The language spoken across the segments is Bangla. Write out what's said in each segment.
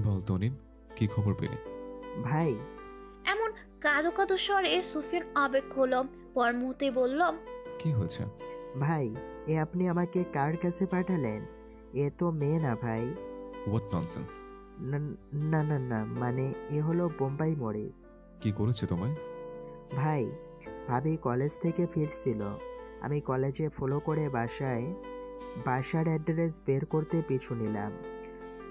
বল তনিম, কি খবর পেলে? ভাই। এমন কাঁদো কাঁদো স্বরে সুফিয়ান আবেগ হলো। পর মুহূর্তে বলল, কি হয়েছে? ভাই, এ আপনি আমাকে কার কাছে পাঠালেন? এ তো মেয়ে না ভাই। What nonsense! না না না না, মানে এ হলো বোম্বাই মরিস। কি করেছে তোমায়? ভাই, ভাবি কলেজ থেকে ফিরছিল। আমি কলেজে ফলো করে বাসার অ্যাড্রেস বের করতে পিছু নিলাম।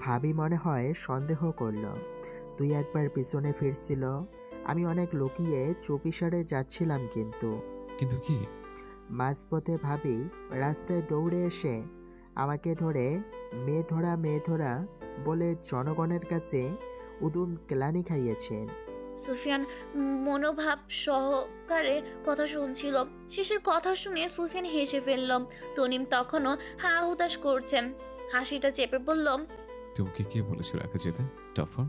ভাবি মনে হয় সন্দেহ করলো। তুই একবার পিছনে ফিরছিল। আমি অনেক লুকিয়ে চুপিসারে যাচ্ছিলাম, কিন্তু কিন্তু কি? মাঝপথে ভাবি রাস্তায় দৌড়ে এসে আমাকে ধরে মেয়ে ধরা বলে জনগণের কাছে উদুম কেলানি খাইয়েছেন। সুফিয়ান মনোভাব সহকারে কথা শুনছিল। শেষের কথা শুনে সুফিয়ান হেসে ফেলল। তনিম তখনও হা হুতাশ করছেন। হাসিটা চেপে বলল, তোমাকে কে বলেছিল একা যেতে? টাফার।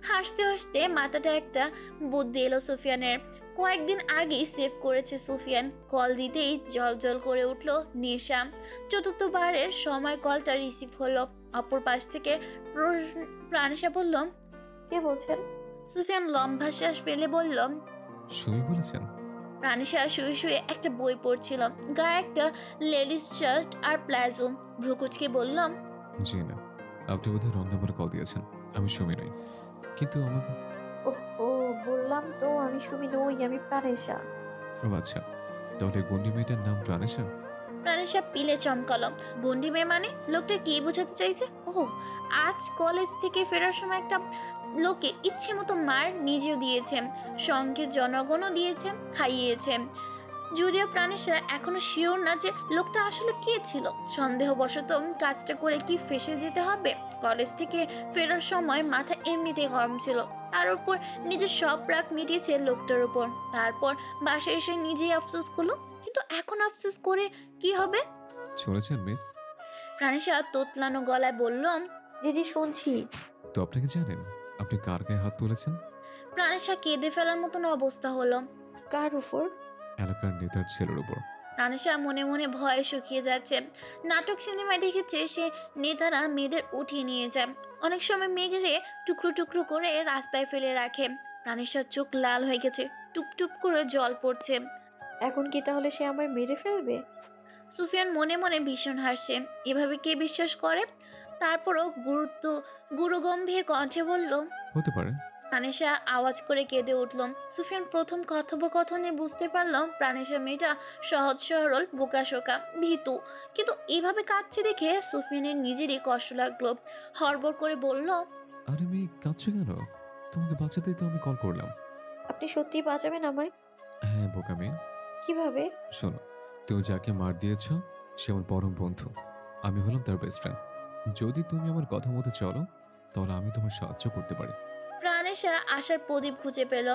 হাসতে হাসতে মাথাটা একটা বুদ্ধি এলো সুফিয়ানের। কয়েকদিন আগেই সেভ করেছে সুফিয়ান। কল দিতেই জল জল করে উঠল নেশা। চতুর্থবারের সময় কলটা রিসিভ হলো। অপর পাশ থেকে প্রাণেশা বলল, কে বলছেন? সুফিয়ান লম্বা শ্বাস ফেলে বলল, সুমি বলেছেন? প্রাণেশা শুয়ে শুয়ে একটা বই পড়ছিল। গায়ে একটা লেডিস শার্ট আর প্লাজো। ভ্রুকুচকে বললাম, জি না, আপনি বোধহয় রং নাম্বারে কল দিয়েছেন। আমি সুমি নই। কিন্তু আমাকে... ও বললাম তো আমি সুমি নই, আমি প্রাণেশা। ও আচ্ছা, তাহলে গন্ডি মেয়েটার নাম প্রাণেশা? প্রাণেশা পিলে চমকালো। গন্ডি মেয়ে মানে? লোকটা কি বোঝাতে চাইছে? ও, আজ কলেজ থেকে ফেরার সময় একটা লোকে ইচ্ছে মতো মার নিজেও দিয়েছে, সঙ্গে জনগণও দিয়েছে, খাইয়েছে। যদিও প্রাণেশা এখনো শিওর না যে লোকটা আসলে কে ছিল। সন্দেহবশত কাজটা করে কি ফেসে যেতে হবে। কলেজ থেকে ফেরার সময় মাথা এমনিতেই গরম ছিল, তার উপর নিজের সব রাগ মিটিয়েছে লোকটার উপর। তারপর বাসায় এসে নিজেই আফসোস করলো। কিন্তু এখন আফসোস করে কি হবে? চলেছেন মিস? প্রাণেশা তোতলানো গলায় বলল, জি জি শুনছি। তো আপনি কি জানেন আপনি কার গায়ে হাত তুলেছেন? প্রাণেশা কেঁদে ফেলার মতন অবস্থা হলো। কার উপর? এলাকার নেতার ছেলের উপর। প্রাণেশা মনে মনে ভয়ে শুকিয়ে যাচ্ছে। নাটক সিনেমায় দেখেছে সে নেতারা মেয়েদের উঠিয়ে নিয়ে যায়, অনেক সময় মেঘরে টুকরো টুকরো করে রাস্তায় ফেলে রাখে। প্রাণেশার চোখ লাল হয়ে গেছে, টুপটুপ করে জল পড়ছে। এখন কি তাহলে সে আমায় মেরে ফেলবে? সুফিয়ান মনে মনে ভীষণ হাসছে। এভাবে কে বিশ্বাস করে? তারপরও গুরুগম্ভীর কণ্ঠে বলল, হতে পারে। প্রাণেশা আওয়াজ করে কেঁদে উঠল। সুফিয়ান প্রথম কথোপকথনে বুঝতে পারল প্রাণেশা মেয়েটা সহজ সরল, বোকাশোকা, ভীতু। কিন্তু এভাবে কাঁদছে দেখে সুফিয়ানের নিজেরই কষ্ট লাগলো। হড়বড় করে বলল, আরে মেয়ে, কাঁদছো কেন? তোমাকে বাঁচাতেই তো আমি কল করলাম। আপনি সত্যি বাঁচাবেন আমায়? হ্যাঁ বোকা মেয়ে। কিভাবে? শোনো, তুমি যাকে মার দিয়েছ সে আমার পরম বন্ধু। আমি হলাম তার বেস্ট ফ্রেন্ড। যদি তুমি আমার কথা মতো চলো তাহলে আমি তোমার সাহায্য করতে পারি। প্রাণেশা আশার প্রদীপ খুঁজে পেল।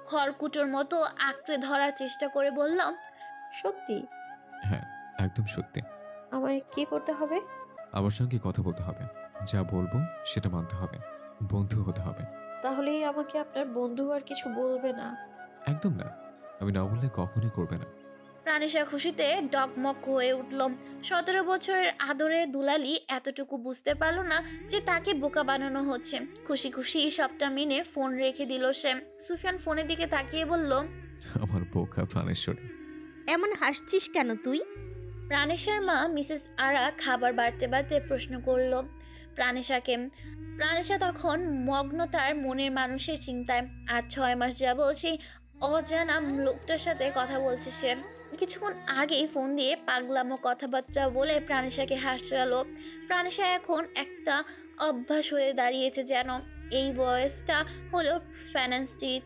খড়কুটোর মতো আঁকড়ে ধরার চেষ্টা করে বলল, সত্যি? হ্যাঁ, একদম সত্যি। আমায় কি করতে হবে? আমার সঙ্গে কথা বলতে হবে, যা বলবো সেটা মানতে হবে, বন্ধু হতে হবে। তাহলেই আমাকে আপনার বন্ধু আর কিছু বলবে না? একদম না, আমি না বললে কখনোই করবে না। প্রাণেশা খুশিতে ডগমগ হয়ে উঠল। 17 বছরের আদরে দুলালি এতটুকু বুঝতে পারল না যে তাকে বোকা বানানো হচ্ছে। খুশি খুশি সবটা মেনে ফোন রেখে দিল সে। সুফিয়ান ফোনের দিকে তাকিয়ে বলল, আমার বোকা প্রাণেশ্বরী। এমন হাসছিস কেন তুই? প্রাণেশার মা মিসেস আরা খাবার বাড়তে বাড়তে প্রশ্ন করল প্রাণেশাকে। প্রাণেশা তখন মগ্ন তার মনের মানুষের চিন্তায়। আজ 6 মাস যাবৎ সেই অজানা লোকটার সাথে কথা বলছে সে। কিছুক্ষণ আগেই ফোন দিয়ে পাগলামো কথাবার্তা বলে প্রাণেশাকে হাসালো। প্রাণেশা এখন একটা অভ্যাস হয়ে দাঁড়িয়েছে যেন। এই বয়সটা হলো ফ্যান্টাসির,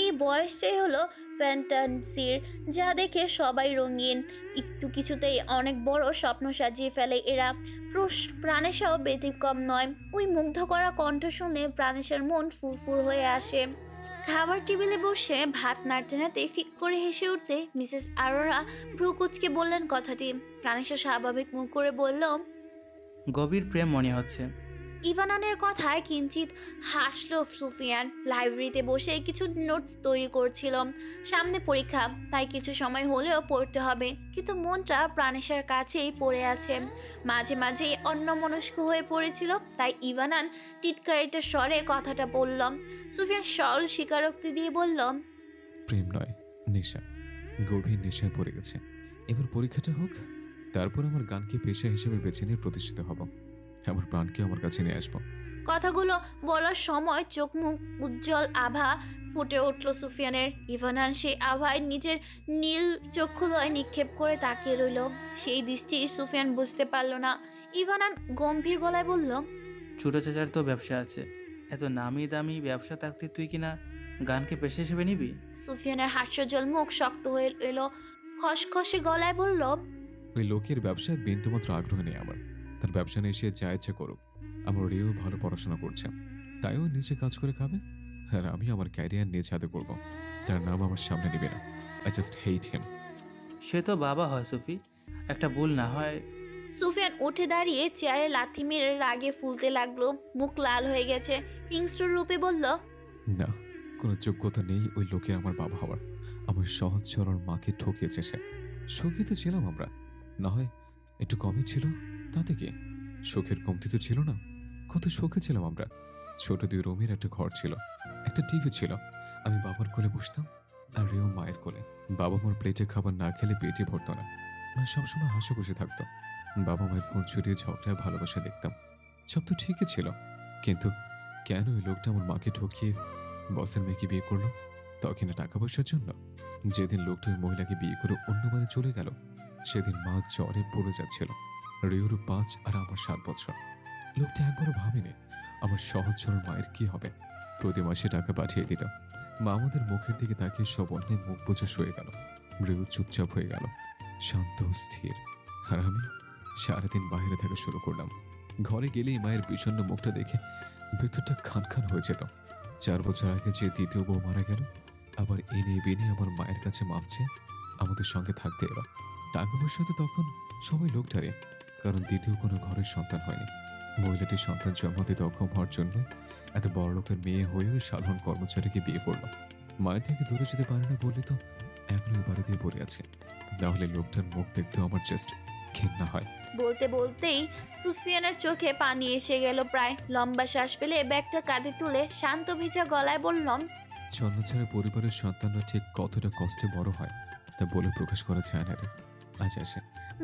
এই বয়সটাই হলো ফ্যান্টাসির, যা দেখে সবাই রঙিন। একটু কিছুতেই অনেক বড় স্বপ্ন সাজিয়ে ফেলে এরা। প্রাণেশাও ব্যতিক্রম নয়। ওই মুগ্ধ করা কণ্ঠ শুনে প্রাণেশার মন ফুরফুর হয়ে আসে। খাবার টেবিলে বসে ভাত নাড়তে নাড়তে ফিক করে হেসে উঠতে মিসেস আরোরা ভ্রুকুচকে বললেন কথাটি। প্রাণেশা স্বাভাবিক মুখ করে বলল, গভীর প্রেম মনে হচ্ছে। ইভানানের কথায় কিঞ্চিত হাসলো সুফিয়ান। লাইব্রেরিতে বসে কিছু নোটস তৈরি করছিল, সামনে পরীক্ষা, তাই কিছু সময় হলেও পড়তে হবে, কিন্তু মনটা প্রাণেশার কাছেই পড়ে আছে। মাঝে মাঝেই অন্যমনস্ক হয়ে পড়েছিল, তাই ইভানান টিটকারিটা স্বরে কথাটা বলল। সুফিয়ান সরল স্বীকারোক্তি দিয়ে বলল, প্রেম নয়, নেশা। গভীর নেশায় পড়ে গেছে। এবার পরীক্ষাটা হোক, তারপর আমার গানকে পেশা হিসেবে বেছে নিয়ে প্রতিষ্ঠিত হব। আমার প্রাণকে আমার কাছে নিয়ে আসবো। কথাগুলো বলার সময় চোখ মুখ উজ্জ্বল আভা ফুটে উঠল সুফিয়ানের। ইভানান সেই আভায় নিজের নীল চক্ষুদয় নিক্ষেপ করে তাকিয়ে রইল। সেই দৃষ্টি সুফিয়ান বুঝতে পারল না। ইভানান গম্ভীর গলায় বলল, ছোট চাচার তো ব্যবসা আছে, এত নামি দামি ব্যবসা থাকতে তুই কিনা গানকে পেশা হিসেবে নিবি? সুফিয়ানের হাস্যজ্জ্বল মুখ শক্ত হয়ে এলো। খসখসে গলায় বলল, ওই লোকের ব্যবসায় বিন্দুমাত্র আগ্রহ নেই আমার। তার ব্যবসা নিয়ে সে যা ইচ্ছা করুক। আমার রিও ভালো পড়াশোনা করছে, তাইও নিজে কাজ করে খাবে, আর আমি আমার ক্যারিয়ার নিয়ে ছাদে করবো। তার নাম আমার সামনে নেবে না। আই জাস্ট হেট হিম। সে তো বাবা হয় সুফি, একটা ভুল না হয়। সুফিয়ান উঠে দাঁড়িয়ে চেয়ারে লাথি মেরে রাগে ফুলতে লাগলো। মুখ লাল হয়ে গেছে। হিংস্র রূপে বলল, না, কোনো যোগ্যতা নেই ওই লোকের আমার বাবা হওয়ার। আমার সহজ সরল মাকে ঠকিয়েছে সে। সুখী তো ছিলাম আমরা, না হয় একটু কমই ছিল, তাতে কি? সুখের কমতি তো ছিল না, কত সুখে ছিলাম আমরা। ছোট 2 রুমের একটা ঘর ছিল, একটা টিভি ছিল। আমি বাবার কোলে বসতাম আর রিও মায়ের কোলে। বাবা মার প্লেটে খাবার না খেলে পেটে ভরতো না। মা সবসময় হাসিখুশি থাকতো। বাবা মায়ের কোন ছড়িয়ে ঝগড়ায় ভালোবাসা দেখতাম। সব তো ঠিকই ছিল, কিন্তু কেন ওই লোকটা আমার মাকে ঠকিয়ে বসের মেয়েকে বিয়ে করলো? তাও কিনা টাকা পয়সার জন্য। যেদিন লোকটা ওই মহিলাকে বিয়ে করে অন্য বাড়ি চলে গেল, সেদিন মা জ্বরে পড়ে যাচ্ছিল। রিওর 5 আর আমার 7 বছর। লোকটা একবারও ভাবেনি আমার সহজ সরল মায়ের কি হবে। প্রতি মাসে টাকা পাঠিয়ে দিত। মা আমাদের মুখের দিকে তাকিয়ে সব অন্যায় মুখ বুঝে শুয়ে গেল। রিও চুপচাপ হয়ে গেল, শান্ত স্থির। আর আমি সারাদিন বাইরে থাকা শুরু করলাম। ঘরে গেলেই মায়ের বিষণ্ণ মুখটা দেখে ভেতরটা খান খান হয়ে যেত। 4 বছর আগে যে দ্বিতীয় বউ মারা গেল, আবার এনে বেনে আমার মায়ের কাছে মাফ চেয়ে আমাদের সঙ্গে থাকতে এলো। টাকা পয়সা তো তখন সবাই লোকটারে, কারণ দ্বিতীয় কোনো ঘরের সন্তান হয়নি। মহিলাটি সন্তান জন্ম দিতে অক্ষম হওয়ার জন্য এত বড় লোকের মেয়ে হয়েও সাধারণ কর্মচারীকে বিয়ে করলো। মায়ের থেকে দূরে যেতে পারে না বললে তো এখনো বাড়ি দিয়ে পড়ে আছে। নাহলে লোকটার মুখ দেখতেও আমার জাস্ট ঘেন্না হয়। বলতে বলতেই সুফিয়ানের চোখে পানি এসে গেল প্রায়। লম্বা শ্বাস ফেলে ব্যাগটা কাঁধে তুলে শান্ত ভিজা গলায় বললাম, জন্ম ছাড়া পরিবারের সন্তানরা ঠিক কতটা কষ্টে বড় হয় তা বলে প্রকাশ করা যায় না রে। আজ আসে।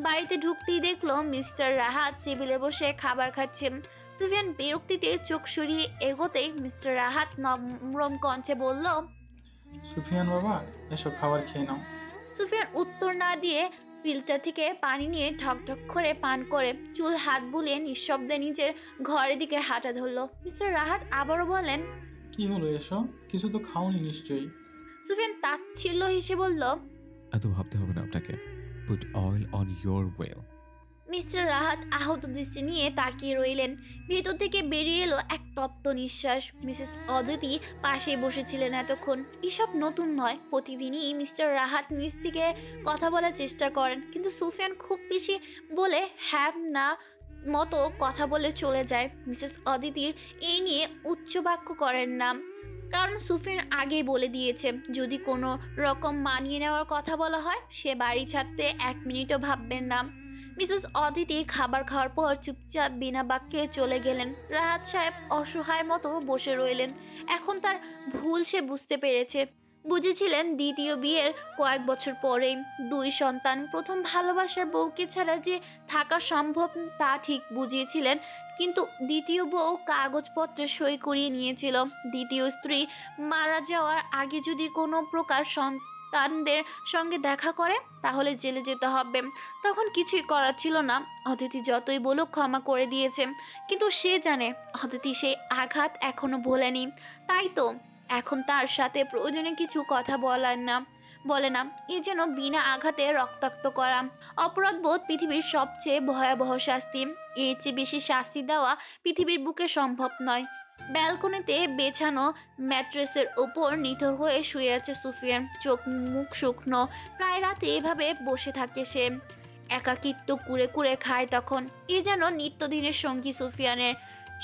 বাড়িতে ঢুকতেই দেখলো মিস্টার রাহাত টেবিলে বসে খাবার খাচ্ছেন। সুফিয়ান বিরক্তিতে চোখ সরিয়ে এগোতেই মিস্টার রাহাত নরম কণ্ঠে বলল, সুফিয়ান বাবা, এসো খাবার খেয়ে নাও। সুফিয়ান উত্তর না দিয়ে ফিল্টার থেকে পানি নিয়ে ঢকঢক করে পান করে চুল হাত বুলিয়ে নিঃশব্দে নিজের ঘরের দিকে হাঁটা ধরলো। মিস্টার রাহাত আবারও বলেন, কি হলো, এসো। কিছু তো খাওনি নিশ্চয়ই। সুফিয়ান তাচ্ছিল্য হেসে বলল, এত ভাবতে হবে না আপনাকে। Put oil on your well. Mister Rahat আহত দৃষ্টি নিয়ে তাকিয়ে রইলেন। ভেতর থেকে বেরিয়ে এলো এক তপ্ত নিঃশ্বাস। মিসেস অদিতি পাশে বসেছিলেন এতক্ষণ। এসব নতুন নয়, প্রতিদিনই মিস্টার রাহাত নিজ থেকে কথা বলার চেষ্টা করেন, কিন্তু সুফিয়ান খুব বেশি বলে হ্যাঁ না মতো কথা বলে চলে যায়। মিসেস অদিতির এই নিয়ে উচ্চবাক্য করেন না, কারণ সুফিয়ান আগেই বলে দিয়েছে যদি কোনো রকম মানিয়ে নেওয়ার কথা বলা হয় সে বাড়ি ছাড়তে 1 মিনিটও ভাববেন না। মিসেস অদিতি খাবার খাওয়ার পর চুপচাপ বিনা বাক্যে চলে গেলেন। রাহাত সাহেব অসহায় মতো বসে রইলেন। এখন তার ভুল সে বুঝতে পেরেছে। বুঝেছিলেন দ্বিতীয় বিয়ের কয়েক বছর পরেই 2 সন্তান, প্রথম ভালোবাসার বউকে ছাড়া যে থাকা সম্ভব তা ঠিক বুঝিয়েছিলেন, কিন্তু দ্বিতীয় বউ কাগজপত্রে সই করিয়ে নিয়েছিল। দ্বিতীয় স্ত্রী মারা যাওয়ার আগে যদি কোনো প্রকার সন্তানদের সঙ্গে দেখা করে তাহলে জেলে যেতে হবে। তখন কিছুই করার ছিল না। অদিতি যতই বলুক ক্ষমা করে দিয়েছে, কিন্তু সে জানে অদিতি সেই আঘাত এখনো ভোলেনি। তাই তো এখন তার সাথে প্রয়োজনে কিছু কথা বলে না। এ যেন বিনা আঘাতে রক্তাক্ত করা। অপরাধবোধ পৃথিবীর সবচেয়ে ভয়াবহ শাস্তি। এর চেয়ে বেশি শাস্তি দেওয়া পৃথিবীর বুকে সম্ভব নয়। ব্যালকনিতে বেছানো ম্যাট্রেসের ওপর নিথর হয়ে শুয়ে আছে সুফিয়ান। চোখ মুখ শুকনো। প্রায় রাতে এভাবে বসে থাকে সে। একাকিত্ব কুড়ে কুড়ে খায় তখন। এ যেন নিত্যদিনের সঙ্গী সুফিয়ানের।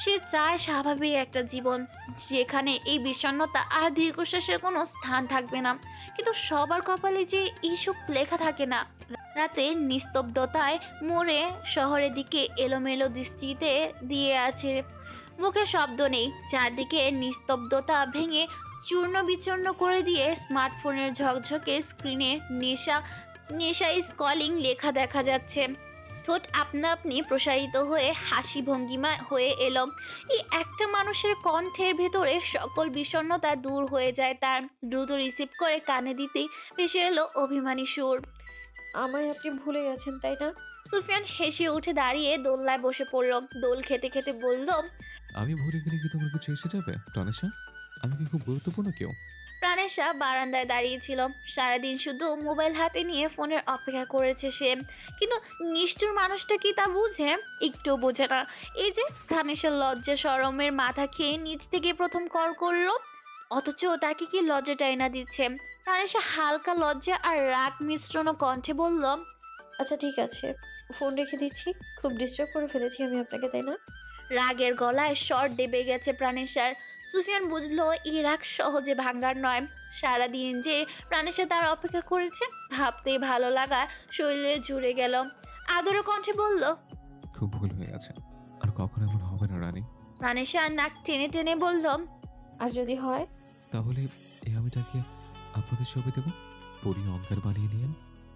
সে চায় স্বাভাবিক একটা জীবন, যেখানে এই বিষণ্ণতা আর দীর্ঘশ্বাসের কোনো স্থান থাকবে না। কিন্তু সবার কপালে যে এইসব লেখা থাকে না। রাতে নিস্তব্ধতায় মোড়ে শহরের দিকে এলোমেলো দৃষ্টিতে দিয়ে আছে, মুখে শব্দ নেই। চারদিকে নিস্তব্ধতা ভেঙে চূর্ণ বিচূর্ণ করে দিয়ে স্মার্টফোনের ঝকঝকে স্ক্রিনে নেশা নেশা ইজ কলিং লেখা দেখা যাচ্ছে। ঠোঁট আপনা আপনি প্রসারিত হয়ে হাসি ভঙ্গিমা হয়ে এলো। এই একটা মানুষের কণ্ঠের ভেতরে সকল বিষণ্ণতা দূর হয়ে যায় তার। দ্রুত রিসিভ করে কানে দিতেই ভেসে এলো অভিমানী সুর। আমায় আপনি ভুলে গেছেন তাই না? সুফিয়ান হেসে উঠে দাঁড়িয়ে দোলনায় বসে পড়ল। দোল খেতে খেতে বলল, আমি ভুলে গেলে কি তোমার কিছু এসে যাবে প্রাণেশা? আমি কি খুব গুরুত্বপূর্ণ কেউ? প্রাণেশা বারান্দায় দাঁড়িয়েছিল। সারাদিন শুধু মোবাইল হাতে নিয়ে ফোনের অপেক্ষা করেছে সে, কিন্তু নিষ্ঠুর মানুষটা কি তা বুঝে? একটু বোঝে না। এই যে প্রাণেশা লজ্জা শরমের মাথা খেয়ে নিচ থেকে প্রথম কল করলো, অথচ তাকে কি লজ্জাটা এনে দিচ্ছে। প্রাণেশা হালকা লজ্জা আর রাগ মিশ্রণ কণ্ঠে বলল, আচ্ছা ঠিক আছে, ফোন রেখে দিচ্ছি। খুব ডিস্টার্ব করে ফেলেছি আমি আপনাকে, তাই না? রাগের গলায় স্বর ডেবে গেছে প্রাণেশার। সুফিয়ান বুঝলো এই রাগ সহজে ভাঙ্গার নয়। সারাদিন যে প্রাণেশা তার অপেক্ষা করেছে, ভাবতেই ভালো লাগা শরীরে জুড়ে গেল। আদর কণ্ঠে বলল, খুব ভুল হয়ে গেছে, আর কখনো এমন হবে না রানী। প্রাণেশা নাক টেনে টেনে বলল, আর যদি হয়? তাহলে এই আমিটাকে আপনাদের ছবি দেবো, পরি অঙ্কার বানিয়ে নিয়েন।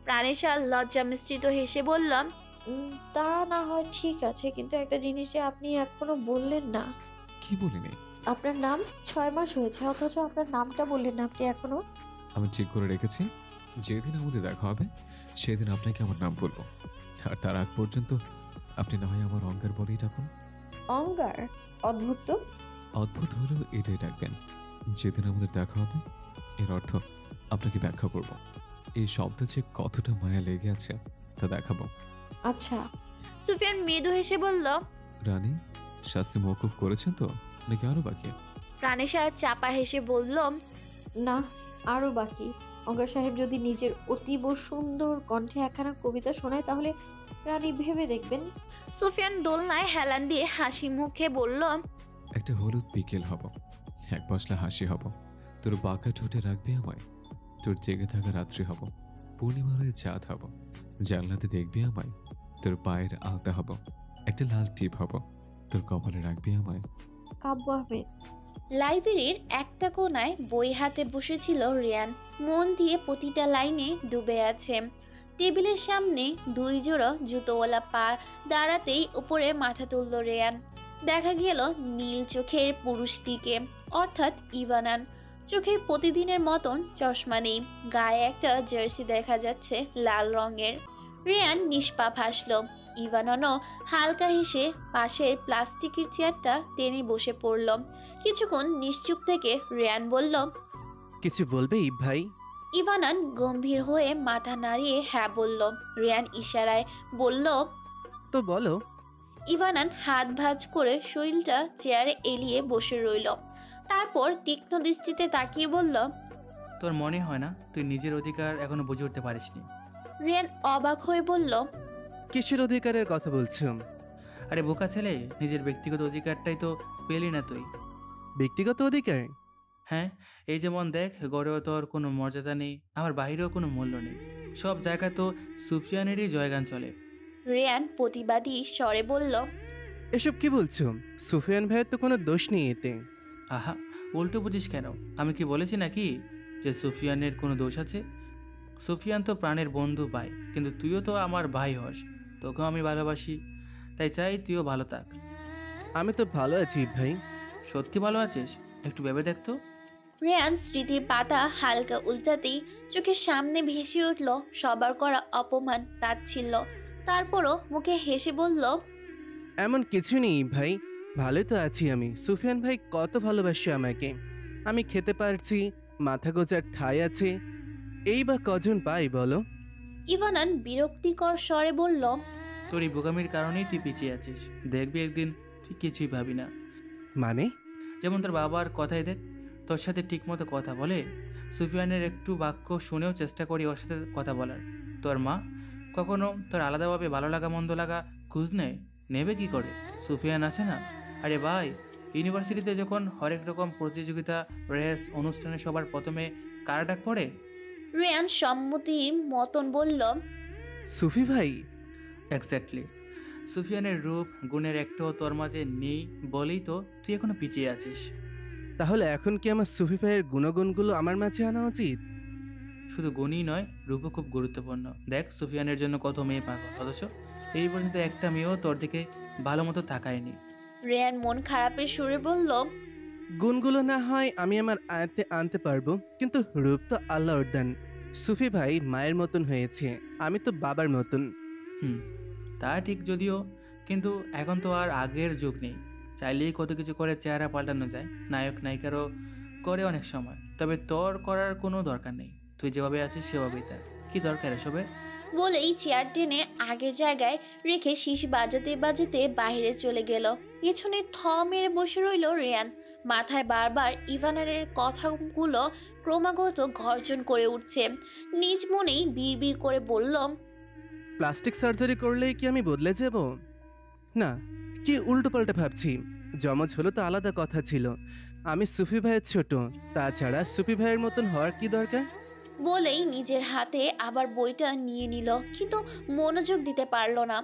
প্রাণেশা লজ্জা মিশ্রিত হেসে বলল, তা না হয় ঠিক আছে, কিন্তু একটা জিনিস যে আপনি এখনো বললেন না। কি বলিনি? আপনার নাম 6 মাস হয়েছে, অথচ আপনার নামটা বললেন না আপনি এখনো। আমি ঠিক করে রেখেছি, যেদিন আমাদের দেখা হবে সেদিন আপনাকে আমার নাম বলবো, আর তার আগ পর্যন্ত আপনি না হয় আমার অঙ্গার বলেই ডাকুন। অঙ্গার? অদ্ভুত তো। অদ্ভুত হলেও এটাই ডাকবেন। যেদিন আমাদের দেখা হবে এর অর্থ আপনাকে ব্যাখ্যা করব। এই শব্দে যে কতটা মায়া লেগে আছে তা দেখাবো। আচ্ছা। সুফিয়ান মৃদু হেসে বলল, রানী, শাস্তি মওকুফ করেছেন তো নাকি আরো বাকি? প্রাণেশা চাপা হেসে বলল, না, আরো বাকি। অঙ্গার সাহেব যদি নিজের অতীব সুন্দর কণ্ঠে একখানা কবিতা শোনায় তাহলে রানী ভেবে দেখবেন। সুফিয়ান দোলনায় হেলান দিয়ে হাসি মুখে বলল, একটা হলুদ বিকেল হব, এক পশলা হাসি হব, তোর বাঁকা ঠোঁটে রাখবি আমায়, তোর জেগে থাকা রাত্রি হব, পূর্ণিমার হয়ে চাঁদ হব, জানলাতে দেখবি আমায়, তোর পায়ের আলতা হব, একটা লাল টিপ হব, তোর কপালে রাখবি আমায়। কাব্য আহমেদ। লাইব্রেরির একটা কোনায় বই হাতে বসেছিল রিয়ান। মন দিয়ে প্রতিটা লাইনে ডুবে আছে। টেবিলের সামনে 2 জোড়া জুতোওয়ালা পা দাঁড়াতেই উপরে মাথা তুলল রিয়ান। দেখা গেল নীল চোখের পুরুষটিকে, অর্থাৎ ইভানান। চোখে প্রতিদিনের মতন চশমা নেই, গায়ে একটা জার্সি দেখা যাচ্ছে লাল রঙের। রিয়ান নিষ্পাপ হাসল। ইভাননও হালকা হেসে পাশের প্লাস্টিকের চেয়ারটা টেনে বসে পড়ল। কিছুক্ষণ নিশ্চুপ থেকে রিয়ান বলল, কিছু বলবে ইব ভাই? ইভানান গম্ভীর হয়ে মাথা নাড়িয়ে হ্যাঁ বলল। রিয়ান ইশারায় বলল, তো বলো। ইভানান হাত ভাঁজ করে শরীরটা চেয়ারে এলিয়ে বসে রইল। তারপর তীক্ষ্ণ দৃষ্টিতে তাকিয়ে বলল, তোর মনে হয় না তুই নিজের অধিকার এখনো বুঝে উঠতে পারিসনি? রিয়ান অবাক হয়ে বলল, কিসের অধিকারের কথা বলছো? আরে বোকা ছেলে, নিজের ব্যক্তিগত অধিকারটাই তো পেলি না তুই। ব্যক্তিগত অধিকার? হ্যাঁ, এই যেমন দেখ, গড়েও তোর কোনো মর্যাদা নেই, আমার বাহিরেও কোনো মূল্য নেই। সব জায়গায় তো সুফিয়ানেরই জয়গান চলে। রিয়ান প্রতিবাদী স্বরে বলল, এসব কি বলছো? সুফিয়ান ভাইয়ের তো কোনো দোষ নেই এতে। আহা, উল্টো বুঝিস কেন? আমি কি বলেছি নাকি যে সুফিয়ানের কোনো দোষ আছে? সুফিয়ান তো প্রাণের বন্ধু ভাই, কিন্তু তুইও তো আমার ভাই হস, তোকেও আমি ভালোবাসি, তাই চাই তুইও ভালো থাক। আমি তো ভালো আছি ইব ভাই। সত্যি ভালো আছিস? একটু ভেবে দেখ তো। রিয়ান স্মৃতির পাতা হালকা উল্টাতেই চোখের সামনে ভেসে উঠল সবার করা অপমান, তাচ্ছিল্য। তারপরও মুখে হেসে বলল, এমন কিছু নেই ইব ভাই, ভালো তো আছি আমি। সুফিয়ান ভাই কত ভালোবাসে আমাকে, আমি খেতে পারছি, মাথা গোজার ঠাঁই আছে, এই বা কজন পাই বলো? ইভানান বিরক্তিকর স্বরে বলল, তোর এই বোকামির কারণেই তুই পিছিয়ে আছিস। দেখবি একদিন তুই কিছুই ভাবি না। মানে? যেমন তোর বাবার কথাই দেখ, তোর সাথে ঠিকমতো কথা বলে। সুফিয়ানের একটু বাক্য শুনেও চেষ্টা করি ওর সাথে কথা বলার। তোর মা কখনো তোর আলাদাভাবে ভালো লাগা মন্দ লাগা খোঁজ নেবে কি করে? সুফিয়ান আছে না, আরে ভাই, ইউনিভার্সিটিতে যখন হরেক রকম প্রতিযোগিতা, রেস, অনুষ্ঠানে সবার প্রথমে কার ডাক পড়ে? রিয়ান সম্মতির মতন বলল, সুফি ভাই। এক্স্যাক্টলি। সুফিয়ানের রূপ গুণের একটাও তোর মাঝে নেই বলেই তো তুই এখনো পিছিয়ে আছিস। তাহলে এখন কি আমার সুফি ভাইয়ের গুণগুণগুলো আমার মাঝে আনা উচিত? শুধু গুণই নয়, রূপও খুব গুরুত্বপূর্ণ। দেখ, সুফিয়ানের জন্য কত মেয়ে পাগল, অথচ এই পর্যন্ত একটা মেয়েও তোর দিকে ভালো মতো তাকায়নি। রিয়ান মন খারাপের সুরে বলল, গুণগুলো না হয় আমি আমার আয়ত্তে আনতে পারবো, কিন্তু রূপ তো আল্লাহর দান। সুফি ভাই মায়ের মতন হয়েছে, আমি তো বাবার মতন। তা ঠিক যদিও, কিন্তু এখন তো আর আগের যুগ নেই। চাইলেই কত কিছু করে চেহারা পাল্টানো যায়, নায়ক নায়িকারও করে অনেক সময়। তবে তোর করার কোনো দরকার নেই, তুই যেভাবে আছিস সেভাবেই থাক। কি দরকার এসবের? বলেই চেয়ার টেনে আগের জায়গায় রেখে শীষ বাজাতে বাজাতে বাইরে চলে গেল। পেছনে থ মেরে বসে রইল রিয়ান। মাথায় বারবার ইভানের কথাগুলো ক্রমাগত গর্জন করে উঠছে। নিজ মনেই বিড়বিড় করে বলল, প্লাস্টিক সার্জারি করলেই কি আমি বদলে যাব? না, কি উল্টোপাল্টা ভাবছি। যমজ হলো তো আলাদা কথা ছিল, আমি সুফি ভাইয়ের ছোট। তাছাড়া সুফি ভাইয়ের মতন হওয়ার কি দরকার? বলেই নিজের হাতে আবার বইটা নিয়ে নিল, কিন্তু মনোযোগ দিতে পারল না।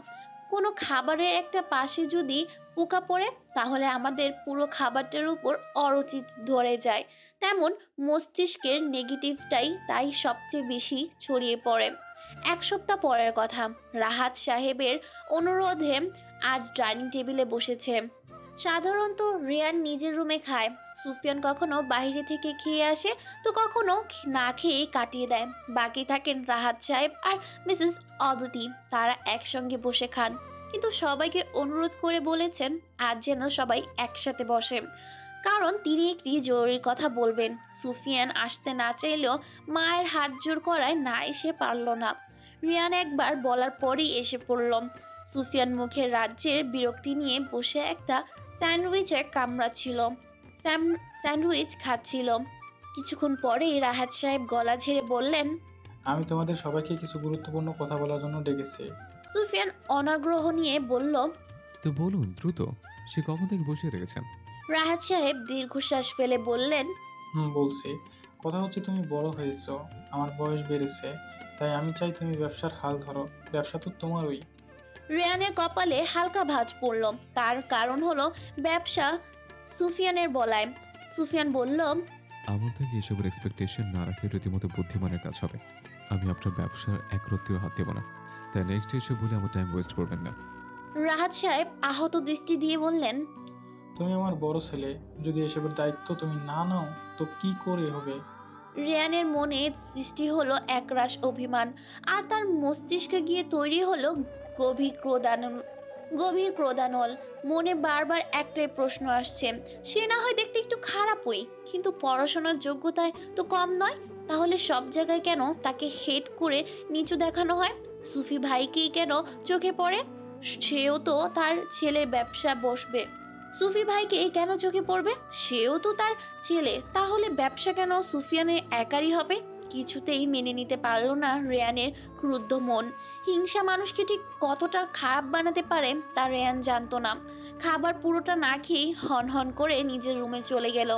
কোনো খাবারের একটা পাশে যদি পোকা পড়ে, তাহলে আমাদের পুরো খাবারটার উপর অরুচি ধরে যায়। তেমন মস্তিষ্কের নেগেটিভটাই তাই সবচেয়ে বেশি ছড়িয়ে পড়ে। এক সপ্তাহ পরের কথা, রাহাত সাহেবের অনুরোধে আজ ডাইনিং টেবিলে বসেছে। সাধারণত রিয়ান নিজের রুমে খায়, সুফিয়ান কখনো বাইরে থেকে খেয়ে আসে, তো কখনো না খেয়ে কাটিয়ে দেয়। বাকি থাকেন রাহাত সাহেব আর মিসেস অদিতি। তারা একসঙ্গে বসে খান, কিন্তু সবাইকে অনুরোধ করে বলেছেন আজ যেন সবাই একসাথে বসে, কারণ তিনি একটি জরুরি কথা বলবেন। সুফিয়ান আসতে না চাইলেও মায়ের হাত জোর করায় না এসে পারল না। রিয়ান একবার বলার পরই এসে পড়ল। সুফিয়ান মুখের রাজ্যের বিরক্তি নিয়ে বসে একটা স্যান্ডউইচে কামড়াচ্ছিল, স্যান্ডউইচ খাচ্ছিল। কিছুক্ষণ পরেই রাহাত সাহেব গলা ঝেড়ে বললেন, আমি তোমাদের সবাইকে কিছু গুরুত্বপূর্ণ কথা বলার জন্য ডেকেছি। সুফিয়ান অনাগ্রহ নিয়ে বলল, তো বলুন দ্রুত, সে কখন থেকে বসিয়ে রেখেছেন? রাহাত সাহেব দীর্ঘশ্বাস ফেলে বললেন, বলছি। কথা হচ্ছে তুমি বড় হয়েছো, আমার বয়স বেড়েছে, তাই আমি চাই তুমি ব্যবসার হাল ধরো। ব্যবসা তো তোমারই। রিয়ানের কপালে হালকা ভাঁজ পড়ল। তার কারণ হলো ব্যবসা সুফিয়ানের বলায়। সুফিয়ান বলল, আমার থেকে এসবের এক্সপেকটেশন না রাখে রীতিমতো বুদ্ধিমানের কাজ হবে। আমি আপনার ব্যবসার একরত্তিও হাত দেব না, তাই নেক্সট এসব বলে আমার টাইম ওয়েস্ট করবেন না। রাহাত সাহেব আহত দৃষ্টি দিয়ে বললেন, তুমি আমার বড় ছেলে, যদি এসবের দায়িত্ব তুমি না নাও তো কি করে হবে? রিয়ানের মনে সৃষ্টি হলো একরাশ অভিমান, আর তার মস্তিষ্কে গিয়ে তৈরি হলো গভীর ক্রোধানল। মনে বারবার একটাই প্রশ্ন আসছে, সে না হয় দেখতে একটু খারাপই, কিন্তু পড়াশোনার যোগ্যতায় তো কম নয়। তাহলে সব জায়গায় কেন তাকে হেট করে নিচু দেখানো হয়? সুফি ভাইকেই কেন চোখে পড়ে? সেও তো তার ছেলের ব্যবসা বসবে। সুফি ভাইকে কেন চোখে পড়বে? সেও তো তার ছেলে। তাহলে ব্যবসা কেন সুফিয়ানের একারই হবে? কিছুতেই মেনে নিতে পারল না রেয়ানের ক্রুদ্ধ মন। হিংসা মানুষকে ঠিক কতটা খারাপ বানাতে পারে তা রেয়ান জানতো না। খাবার পুরোটা না খেয়েই হন করে নিজের রুমে চলে গেল।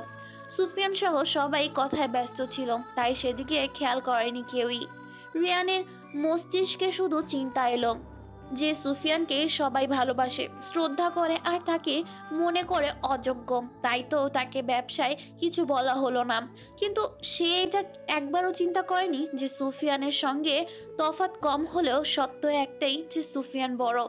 সুফিয়ান সহ সবাই কথায় ব্যস্ত ছিল, তাই সেদিকে খেয়াল করেনি কেউই। রিয়ানের মস্তিষ্কে শুধু চিন্তা এলো যে সুফিয়ানকে সবাই ভালোবাসে, শ্রদ্ধা করে, আর তাকে মনে করে অযোগ্য। তাই তো তাকে ব্যবসায় কিছু বলা হলো না। কিন্তু সে এটা একবারও চিন্তা করেনি যে সুফিয়ানের সঙ্গে তফাৎ কম হলেও সত্য একটাই, যে সুফিয়ান বড়।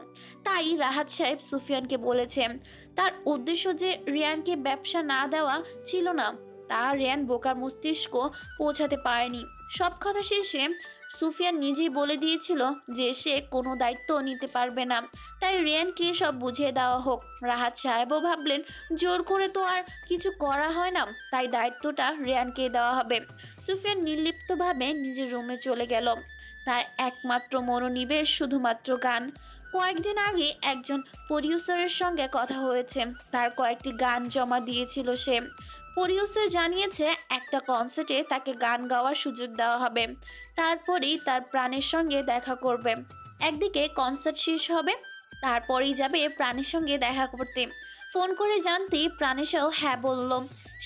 তাই রাহাত সাহেব সুফিয়ানকে বলেছেন। তার উদ্দেশ্য যে রিয়ানকে ব্যবসা না দেওয়া ছিল না, তা রিয়ান বোকার মস্তিষ্ক পৌঁছাতে পারেনি। সব কথা শেষে সুফিয়ান নিজেই বলে দিয়েছিল যে সে কোনো দায়িত্ব নিতে পারবে না, তাই রিয়ানকে সব বুঝিয়ে দেওয়া হোক। রাহাত সাহেবও ভাবলেন জোর করে তো আর কিছু করা হয় না, তাই দায়িত্বটা রিয়ানকে দেওয়া হবে। সুফিয়ান নির্লিপ্তভাবে নিজের রুমে চলে গেল। তার একমাত্র মনোনিবেশ শুধুমাত্র গান। কয়েকদিন আগে একজন প্রডিউসারের সঙ্গে কথা হয়েছে, তার কয়েকটি গান জমা দিয়েছিল সে। প্রডিউসার জানিয়েছে একটা কনসার্টে তাকে গান গাওয়ার সুযোগ দেওয়া হবে, তারপরেই তার প্রাণের সঙ্গে দেখা করবে। একদিকে কনসার্ট শেষ হবে, তারপরেই যাবে প্রাণের সঙ্গে দেখা করতে। ফোন করে জানতেই প্রাণেশাও হ্যাঁ বলল।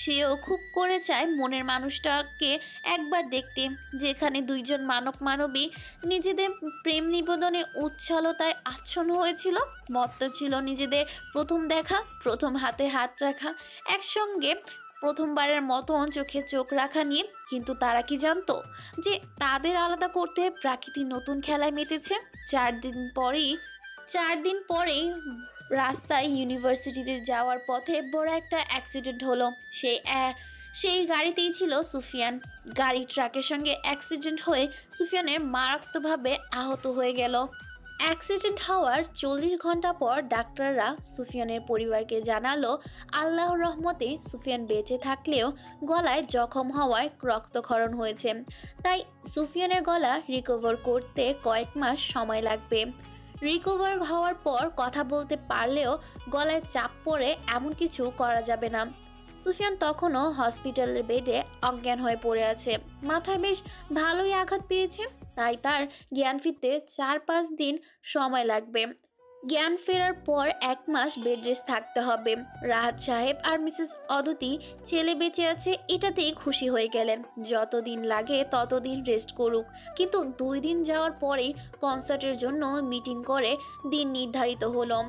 সেও খুব করে চায় মনের মানুষটাকে একবার দেখতে, যেখানে দুইজন মানব মানবী নিজেদের প্রেম নিবেদনে উচ্ছলতায় আচ্ছন্ন হয়েছিল। মত্ত ছিল নিজেদের প্রথম দেখা, প্রথম হাতে হাত রাখা, একসঙ্গে প্রথমবারের মতন চোখে চোখ রাখা নিয়ে। কিন্তু তারা কি জানতো যে তাদের আলাদা করতে প্রকৃতি নতুন খেলায় মেতেছে? 4 দিন পরেই রাস্তায় ইউনিভার্সিটিতে যাওয়ার পথে বড় একটা অ্যাক্সিডেন্ট হলো। সেই গাড়িতেই ছিল সুফিয়ান। গাড়ি ট্রাকের সঙ্গে অ্যাক্সিডেন্ট হয়ে সুফিয়ানের মারাত্মকভাবে আহত হয়ে গেল। অ্যাক্সিডেন্ট হওয়ার 40 ঘন্টা পর ডাক্তাররা সুফিয়ানের পরিবারকে জানালো আল্লাহর রহমতে সুফিয়ান বেঁচে থাকলেও গলায় জখম হওয়ায় রক্তক্ষরণ হয়েছে। তাই সুফিয়ানের গলা রিকভার করতে কয়েক মাস সময় লাগবে। রিকভার হওয়ার পর কথা বলতে পারলেও গলায় চাপ পড়ে এমন কিছু করা যাবে না। সুফিয়ান তখনও হসপিটালের বেডে অজ্ঞান হয়ে পড়ে আছে। মাথায় বেশ ভালোই আঘাত পেয়েছে, তাই তার জ্ঞান ফিরতে 4-5 দিন সময় লাগবে। জ্ঞান ফেরার পর 1 মাস বেড রেস্ট থাকতে হবে। রাহাত সাহেব আর মিসেস অদিতি ছেলে বেঁচে আছে এটাতেই খুশি হয়ে গেলেন। যতদিন লাগে ততদিন রেস্ট করুক। কিন্তু 2 দিন যাওয়ার পরেই কনসার্টের জন্য মিটিং করে দিন নির্ধারিত হলো।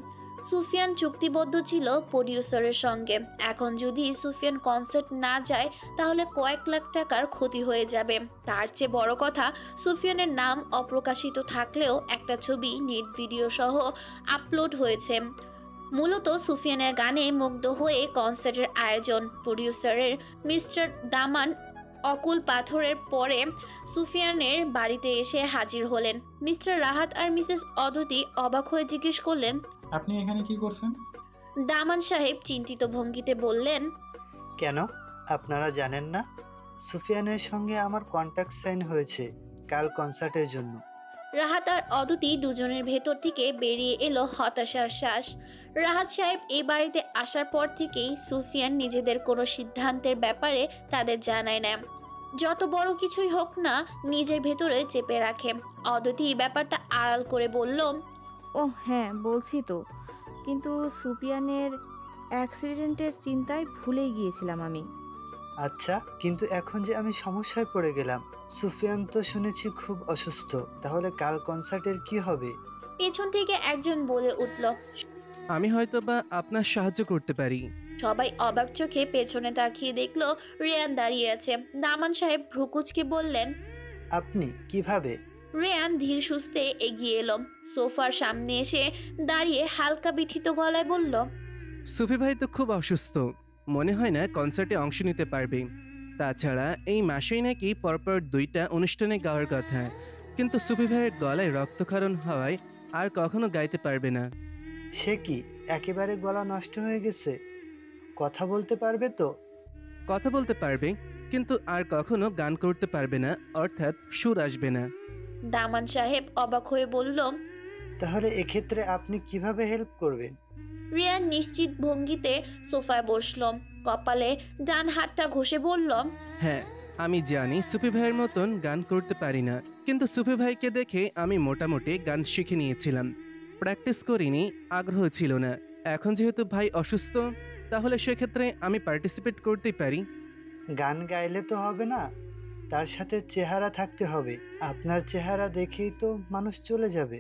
সুফিয়ান চুক্তিবদ্ধ ছিল প্রডিউসারের সঙ্গে। এখন যদি সুফিয়ান কনসার্ট না যায় তাহলে কয়েক লাখ টাকার ক্ষতি হয়ে যাবে। তার চেয়ে বড় কথা, সুফিয়ানের নাম অপ্রকাশিত থাকলেও একটা ছবি নেট ভিডিও সহ আপলোড হয়েছে। মূলত সুফিয়ানের গানে মুগ্ধ হয়ে কনসার্টের আয়োজন। প্রডিউসারের মিস্টার দামান অকুল পাথরের পরে সুফিয়ানের বাড়িতে এসে হাজির হলেন। মিস্টার রাহাত আর মিসেস অদিতি অবাক হয়ে জিজ্ঞেস করলেন, আপনি এখানে কি করছেন? দামান সাহেব চিন্তিত ভঙ্গিতে বললেন, কেন আপনারা জানেন না? সুফিয়ানের সঙ্গে আমার কন্ট্যাক্ট সাইন হয়েছে কাল কনসার্টের জন্য। রাহাত আর অদিতি দুজনের ভেতর থেকে বেরিয়ে এলো হতাশার শ্বাস। রাহাত সাহেব এই বাড়িতে আসার পর থেকেই সুফিয়ান নিজেদের কোনো সিদ্ধান্তের ব্যাপারে তাদের জানায় না। যত বড় কিছুই হোক না নিজের ভেতরে চেপে রাখে। অদিতি ব্যাপারটা আড়াল করে বলল, ও হ্যাঁ বলছি তো, কিন্তু সুপিয়ানের অ্যাক্সিডেন্টের চিন্তায় ভুলেই গিয়েছিলাম আমি। আচ্ছা, কিন্তু এখন যে আমি সমস্যায় পড়ে গেলাম। সুফিয়ান তো শুনেছি খুব অসুস্থ, তাহলে কাল কনসার্টের কি হবে? পেছন থেকে একজন বলে উঠল। আমি হয়তো বা আপনার সাহায্য করতে পারি। সবাই অবাক চোখে পেছনে তাকিয়ে দেখলো রেয়ান দাঁড়িয়ে আছে। দামান সাহেব ভ্রুকুচকে বললেন, আপনি কিভাবে? রেয়ান ধীর সুস্থে এগিয়ে এলো। সোফার সামনে এসে দাঁড়িয়ে হালকা বিথিত গলায় বলল, সুফি ভাই তো খুব অসুস্থ, মনে হয় না কনসার্টে অংশ নিতে পারবে। তাছাড়া এই মাসেই নাকি পরপর 2টা অনুষ্ঠানে গাওয়ার কথা, কিন্তু সুফি ভাইয়ের গলায় রক্তক্ষরণ হওয়ায় আর কখনো গাইতে পারবে না। সে কি একেবারে গলা নষ্ট হয়ে গেছে? কথা বলতে পারবে তো? কথা বলতে পারবে, কিন্তু আর কখনো গান করতে পারবে না, অর্থাৎ সুর আসবে না। দামান সাহেব অবাক হয়ে বলল, তাহলে এক্ষেত্রে আপনি কিভাবে হেল্প করবেন? রিয়ান নিশ্চিত ভঙ্গিতে সোফায় বসল, কপালে ডান হাতটা ঘষে বলল, হ্যাঁ, আমি জানি সুফি ভাইয়ের মতন গান করতে পারি না, কিন্তু সুফি ভাইকে দেখে আমি মোটামুটি গান শিখে নিয়েছিলাম। প্র্যাকটিস করিনি, আগ্রহ ছিল না। এখন যেহেতু ভাই অসুস্থ, তাহলে সেক্ষেত্রে আমি পার্টিসিপেট করতেই পারি। গান গাইলে তো হবে না, তার সাথে চেহারা থাকতে হবে। আপনার চেহারা দেখেই তো মানুষ চলে যাবে।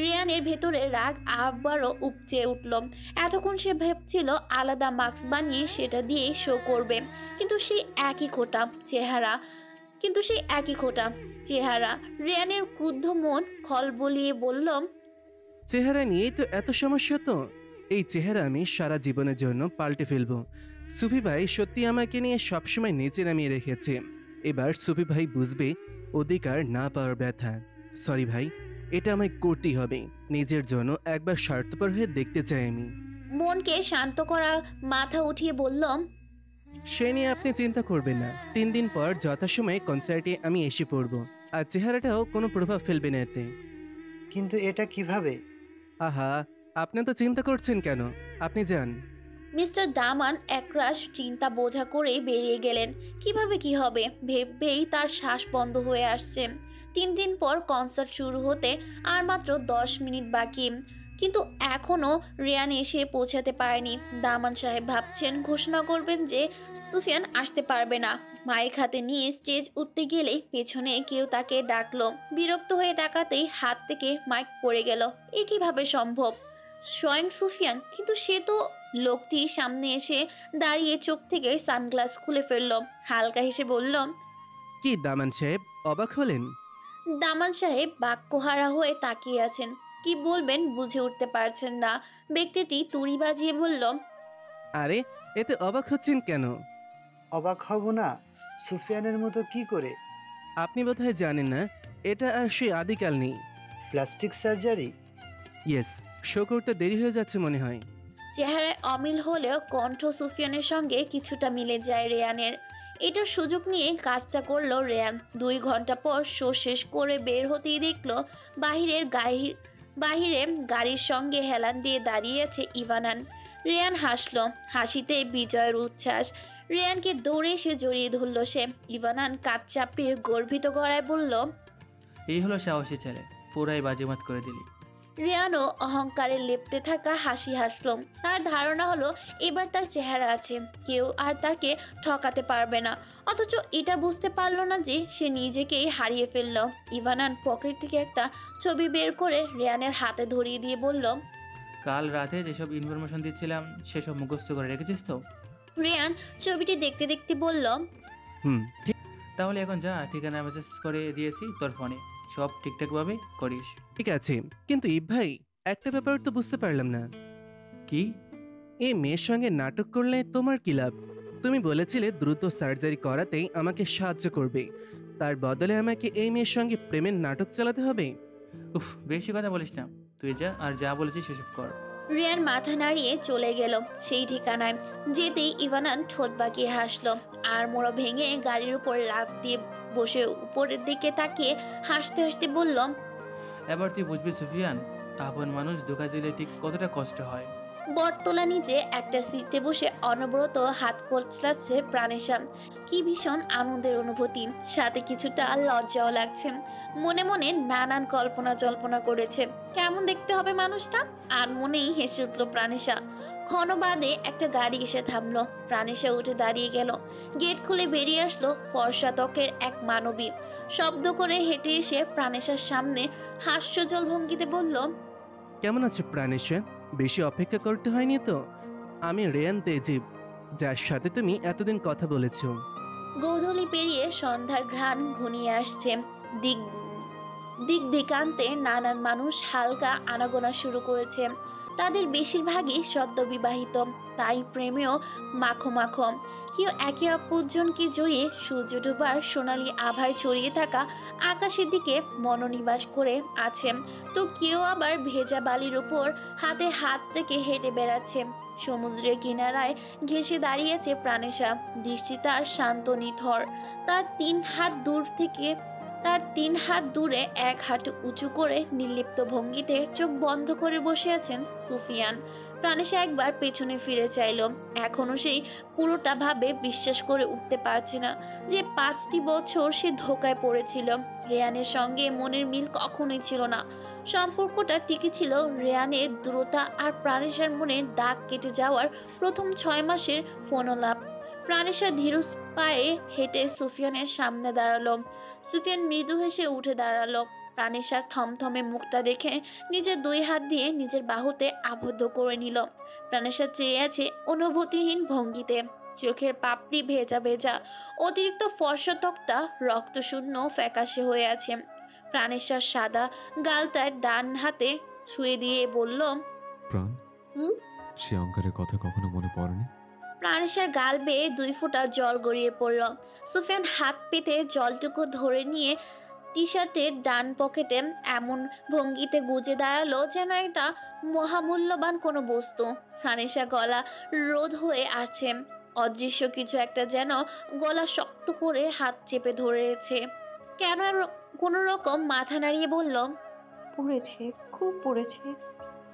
রিয়ানের ভেতরে রাগ আবারও উপচে উঠল। এতক্ষণ সে ভাবছিল আলাদা মাস্ক বানিয়ে সেটা দিয়ে শো করবে, কিন্তু সেই একই খোটা চেহারা। রিয়ানের ক্রুদ্ধ মন খলবলিয়ে বলল, চেহারা নিয়েই তো এত সমস্যা? তো এই চেহারা আমি সারা জীবনের জন্য পাল্টে ফেলবো। সুফি ভাই সত্যি আমাকে নিয়ে সবসময় নিচে নামিয়ে রেখেছে। এবার সুফি ভাই বুঝবে অধিকার না পাওয়ার ব্যথা। সরি ভাই, এটা আমায় করতেই হবে। নিজের জন্য একবার স্বার্থপর হয়ে দেখতে চাই আমি। মনকে শান্ত করা মাথা উঠিয়ে বলল, সে নিয়ে আপনি চিন্তা করবেন না। 3 দিন পর যথাসময়ে কনসার্টে আমি এসে পড়ব, আর চেহারাটাও কোনো প্রভাব ফেলবে না এতে। কিন্তু এটা কিভাবে? আহা, আপনি তো চিন্তা করছেন কেন? আপনি যান। মিস্টার দামান একরাশ চিন্তা বোঝা করে বেরিয়ে গেলেন। কিভাবে কি হবে ভেবেই তার শ্বাস বন্ধ হয়ে আসছে। 3 দিন পর কনসার্ট শুরু হতে আর মাত্র 10 মিনিট বাকি। কিন্তু এখনো রেয়ান এসে পৌঁছাতে পারেনি। দামান সাহেব ভাবছেন ঘোষণা করবেন যে সুফিয়ান আসতে পারবে না। মাইক হাতে নিয়ে স্টেজ উঠতে গেলে পেছনে কেউ তাকে ডাকলো। বিরক্ত হয়ে তাকাতেই হাত থেকে মাইক পড়ে গেল। এ কিভাবে সম্ভব? স্বয়ং সুফিয়ান, কিন্তু সে তো। লোকটি সামনে এসে দাঁড়িয়ে চোখ থেকে সানগ্লাস খুলে ফেলল, হালকা হেসে বলল, কি দামান সাহেব, অবাক হলেন? দামান সাহেব বাক্যহারা হয়ে তাকিয়ে আছেন। কি বলবেন বুঝে উঠতে পারছেন না। ব্যক্তিটি তুড়ি বাজিয়ে বলল, আরে, এতে অবাক হচ্ছেন কেন? অবাক হব না? সুফিয়ানের মতো কি করে? আপনি বোধহয় জানেন না, এটা আর সেই আদিকাল নেই। Plastic surgery? ইয়েস, শো করতে দেরি হয়ে যাচ্ছে মনে হয়। চেহারায় অমিল হলেও কণ্ঠ সুফিয়ানের সঙ্গে কিছুটা মিলে যায় রেয়ানের। এটার সুযোগ নিয়ে কাজটা করলো রেয়ান। 2 ঘন্টা পর শো শেষ করে বের হতেই দেখলো বাহিরে গাড়ির সঙ্গে হেলান দিয়ে দাঁড়িয়ে আছে ইভানান। রেয়ান হাসলো, হাসিতে বিজয়ের উচ্ছ্বাস। রেয়ানকে দৌড়ে এসে জড়িয়ে ধরল সে। ইভানান কাঁধ চাপিয়ে গর্বিত গলায় বলল, এই হলো সাহসী ছেলে, পুরাই বাজিমাত করে দিলি। রিয়ানও অহংকারে লেপ্টে থাকা হাসি হাসল। তার ধারণা হলো এবার তার চেহারা আছে, কেউ আর তাকে ঠকাতে পারবে না। অথচ এটা বুঝতে পারলো না যে সে নিজেকেই হারিয়ে ফেলল। ইভানান পকেট থেকে একটা ছবি বের করে রিয়ানের হাতে ধরিয়ে দিয়ে বলল, কাল রাতে যেসব ইনফরমেশন দিচ্ছিলাম সেসব মুখস্থ করে রেখেছিস তো? রিয়ান ছবিটি দেখতে দেখতে বলল, ঠিক। তাহলে এখন যা, ঠিকানা মেসেজ করে দিয়েছি তোর ফোনে, সব ঠিকঠাকভাবে করিস। ঠিক আছে, কিন্তু ইব ভাই, একটা ব্যাপার তো বুঝতে পারলাম না। কি? এই মেয়ের সঙ্গে নাটক করলে তোমার কি লাভ? তুমি বলেছিলে দ্রুত সার্জারি করাতেই আমাকে সাহায্য করবে, তার বদলে আমাকে এই মেয়ের সঙ্গে প্রেমের নাটক চালাতে হবে? উফ, বেশি কথা বলিস না, তুই যা, আর যা বলেছিস সেসব কর। রিয়ান মাথা নাড়িয়ে চলে গেল সেই ঠিকানায়। যেতেই ইভানান ঠোঁট বাঁকিয়ে হাসলো, আর মোড়ো ভেঙে গাড়ির উপর লাফ দিয়ে বসে উপরের দিকে তাকিয়ে হাসতে হাসতে বলল, এবার তুই বুঝবি সুফিয়ান, আপন মানুষ ধোকা দিলে ঠিক কতটা কষ্ট হয়। বটতলা নিচে একটা সিটে বসে অনবরত হাত কচলাচ্ছে প্রাণেশা। কি ভীষণ আনন্দের অনুভূতি, সাথে কিছুটা লজ্জাও লাগছে। মনে মনে নানান কল্পনা জল্পনা করেছে কেমন দেখতে হবে মানুষটা। আর মনেই হেসে উঠল প্রাণেশা। ক্ষণ বাদে একটা গাড়ি এসে থামলো। প্রাণেশা উঠে দাঁড়িয়ে গেল। গেট খুলে বেরিয়ে আসলো ফর্সা ত্বকের এক মানবী। শব্দ করে হেঁটে এসে প্রাণেশার সামনে হাস্যজল ভঙ্গিতে বলল, কেমন আছে প্রাণেশা? বেশি অপেক্ষা করতে হয়নি তো? আমি রেয়ান তেজিব, যার সাথে তুমি এতদিন কথা বলেছ। গোধূলি পেরিয়ে সন্ধ্যার ঘ্রাণ ঘনিয়ে আসছে। দিক দিক দিকান্তে নানান মানুষ হালকা আনাগোনা শুরু করেছে। তাদের বেশিরভাগই সদ্য বিবাহিত, তাই প্রেমেও মাখো মাখো। কেউ একে অপরজনকে জড়িয়ে সূর্য ডোবার সোনালি আভায় ছড়িয়ে থাকা আকাশের দিকে মনোনিবাস করে আছে, তো কেউ আবার ভেজা বালির ওপর হাতে হাত রেখে হেঁটে বেড়াচ্ছে। সমুদ্রের কিনারায় ঘেঁষে দাঁড়িয়েছে প্রাণেশা, দৃষ্টি তার শান্ত নিথর। তার 3 হাত দূরে 1 হাত উঁচু করে নির্লিপ্ত ভঙ্গিতে চোখ বন্ধ করে বসে আছেন সুফিয়ান। প্রাণেশা একবার পেছনে ফিরে চাইল। এখনো সেই পুরোটা ভাবে বিশ্বাস করে উঠতে পারছে না যে 5টি বছর সে ধোকায় পড়েছিল। রেয়ানের সঙ্গে মনের মিল কখনোই ছিল না। সম্পর্কটা টিকে ছিল রেয়ানের দূরতা আর প্রাণেশার মনে দাগ কেটে যাওয়ার প্রথম 6 মাসের ফোনলাপ। প্রাণেশা ধীর পায়ে হেঁটে সুফিয়ানের সামনে দাঁড়ালো। সুফিয়ান মৃদু হেসে উঠে দাঁড়ালো। প্রাণেশার থমথমে মুখটা দেখে নিজের 2 হাত দিয়ে নিজের বাহুতে আবদ্ধ করে নিল। প্রাণেশা চেয়ে আছে অনুভূতিহীন ভঙ্গিতে, চোখের পাপড়ি ভেজা ভেজা, অতিরিক্ত ফর্সা ত্বকটা রক্তশূন্য ফ্যাকাশে হয়ে আছে। প্রাণেশার সাদা গালটার ডান হাতে ছুঁয়ে দিয়ে বলল, প্রাণ, হুম? সে অঙ্কারের কথা কখনো মনে পড়েনি? প্রাণেশার গাল বেয়ে 2 ফোঁটা জল গড়িয়ে পড়ল। সুফিয়ান হাত পেতে জলটুকু ধরে নিয়ে টি শার্টের ডান পকেটে এমন ভঙ্গিতে গুজে দাঁড়ালো যেন একটা মহামূল্যবান কোনো বস্তু। প্রাণেশা গলা রোধ হয়ে আছে, অদৃশ্য কিছু একটা যেন গলা শক্ত করে হাত চেপে ধরেছে। কেন কোনো রকম মাথা নাড়িয়ে বলল, পড়েছে, খুব পড়েছে।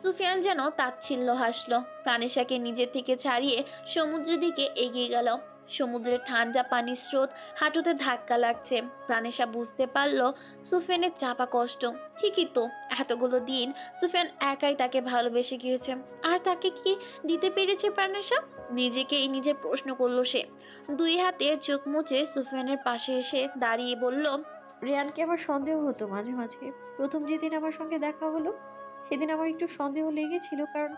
সুফিয়ান যেন তাচ্ছিল্য হাসলো। প্রাণেশাকে নিজের থেকে ছাড়িয়ে সমুদ্রের দিকে এগিয়ে গেল। সমুদ্রের ঠান্ডা পানির স্রোত হাঁটুতে ধাক্কা লাগছে। প্রাণেশা বুঝতে পারলো সুফিয়ানের চাপা কষ্ট। ঠিকই তো, এতগুলো দিন সুফিয়ান একাই তাকে ভালোবেসে গিয়েছে, আর তাকে কি দিতে পেরেছে প্রাণেশা? নিজেকেই নিজের প্রশ্ন করলো সে। দুই হাতে চোখ মুছে সুফিয়ানের পাশে এসে দাঁড়িয়ে বলল, রেয়ানকে আমার সন্দেহ হতো মাঝে মাঝে। প্রথম যেদিন আমার সঙ্গে দেখা হলো সেদিন আমার একটু সন্দেহ লেগেছিল, কারণ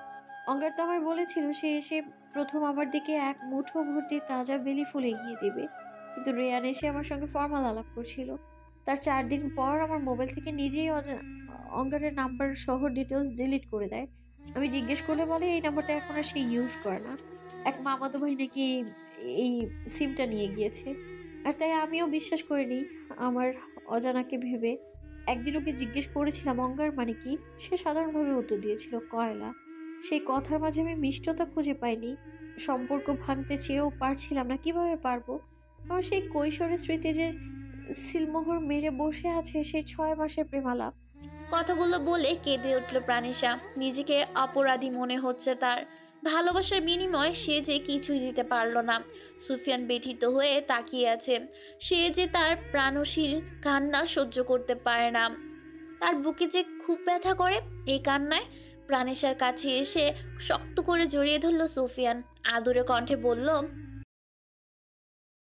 অঙ্গার তো আমায় বলেছিল সে এসে প্রথম আমার দিকে এক মুঠো ভর্তি তাজা বেলি ফুল এগিয়ে দেবে। কিন্তু রেয়ান এসে আমার সঙ্গে ফর্মাল আলাপ করছিল। তার 4 দিন পর আমার মোবাইল থেকে নিজেই অঙ্গারের নাম্বার সহ ডিটেলস ডিলিট করে দেয়। আমি জিজ্ঞেস করলে বলে এই নাম্বারটা এখন আর সে ইউজ করে না, এক মামাতো ভাই নাকি এই সিমটা নিয়ে গিয়েছে। আর তাই আমিও বিশ্বাস করিনি আমার অজানাকে ভেবে। একদিন ওকে জিজ্ঞেস করেছিলাম অঙ্গার মানে কি, সে সাধারণভাবে উত্তর দিয়েছিল কয়লা। সেই কথার মাঝে আমি মিষ্টতা খুঁজে পাইনি। সম্পর্ক ভাঙতে চেয়েও পারছিলাম না, কিভাবে পারবো? আমার সেই কৈশোরের স্মৃতি যে সিলমোহর মেরে বসে আছে সেই 6 মাসের প্রেমালাপ। কথাগুলো বলে কেঁদে উঠল প্রাণেশা। নিজেকে অপরাধী মনে হচ্ছে তার। ভালোবাসার বিনিময়ে সে যে কিছুই দিতে পারল না। সুফিয়ান ব্যথিত হয়ে তাকিয়ে আছে। সে যে তার প্রাণশীল কান্না সহ্য করতে পারে না। তার বুকে যে খুব ব্যথা করে এই কান্নায়। প্রাণেশার কাছে এসে শক্ত করে জড়িয়ে ধরল সুফিয়ান। আদুরে কণ্ঠে বলল,